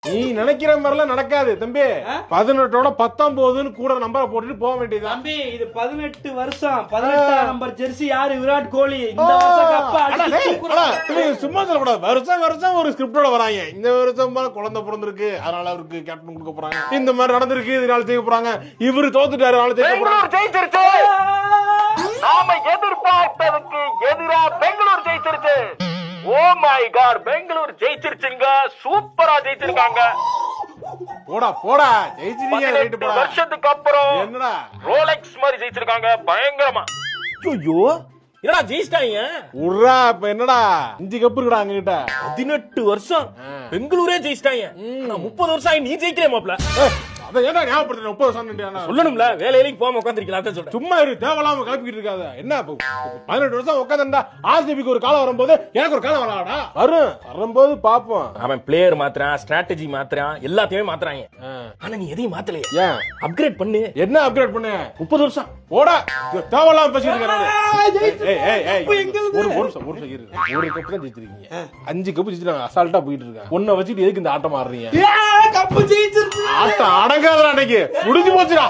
நீ நினைக்கிற மாதிரிலாம் நடக்காது தம்பி. 18ஓட 19 கூட நம்பரை போட்டுட்டு போக வேண்டியது தம்பி. இது 18 வருஷம் 18ஆம் நம்பர் ஜெர்சி யாரு? விராட் கோலி. இந்த வருஷம் கப்பா சும்மா சொல்லக்கூடாது. வருஷம் வருஷம் ஒரு ஸ்கிரிப்டோட வராங்க. இந்த வருஷம் குழந்தை பிறந்திருக்கு, அதனால அவருக்கு கேப்டன் கொடுக்க போறாங்க. இந்த மாதிரி நடந்திருக்கு, இதனால ஜெயிக்க போறாங்க. இவரு தோத்துட்டாரு, அதனால ஜெயிக்க போறாங்க. நாம எதிர்பார்த்ததுக்கு எதிரா பெங்களூர் ஜெயிச்சிருச்சு. ஓ மை காட், பெங்களூர் ஜெயிச்சிருச்சுங்க. சூப்பரா ஜெயிச்சிருக்காங்க. போடா போடா, ஜெயிச்சிருக்கீங்க. வருஷத்துக்கு அப்புறம் என்னடா ரோலெக்ஸ் மாதிரி ஜெயிச்சிருக்காங்க. பயங்கரமா. ஐயோ என்னடா ஜெயிச்சிட்டாங்க? உர்ரா, இப்ப என்னடா 5 கப்பு இருக்குடா அங்கிட்ட. 18 வருஷம் பெங்களூரே ஜெயிச்சிட்டாங்க. 30 வருஷம் ஆகி நீ ஜெயிக்கிறே மாப்ள. அத ஏன்டா ஞாபகப்படுத்துற? 30 வருஷம் சொல்லணும்ல, வேலையில போகாம உட்கார்ந்திருக்கலாம் அதான் சொல்றேன். சும்மா இரு, தேவலாம கிளப்பிக்கிட்டு இருக்காத. என்ன 18 வருஷம் உட்கார்ந்தா ஆர்சிபிக்கு ஒரு காலம் வரும்போது எனக்கு ஒரு காலம் வராடா. வரும்போது பாப்போம். அவன் பிளேயர் மாத்துறான், ஸ்ட்ராட்டஜி மாத்துறான், எல்லாத்தையுமே மாத்துறாங்க. ஆனா நீ எதையும் மாத்தலையே. ஏன் அப்கிரேட் பண்ணு. என்ன அப்கிரேட் பண்ணு? 30 வருஷம் போடா, தேவலாம பேசிட்டு இருக்காரு. ஒரு கப்பு தான் ஜெயிச்சிருக்கீங்க, 5 கப்பு ஜெயிச்சிருக்காங்க. அசால்ட்டா போயிட்டு இருக்காங்க. ஒன்ன வச்சுட்டு எதுக்கு இந்த ஆட்டம் ஆடுறீங்க? கப்பு ஜெயிச்சிருக்கு. ஆட்டம் அடங்காத அன்னைக்கு முடிஞ்சு போச்சுடா.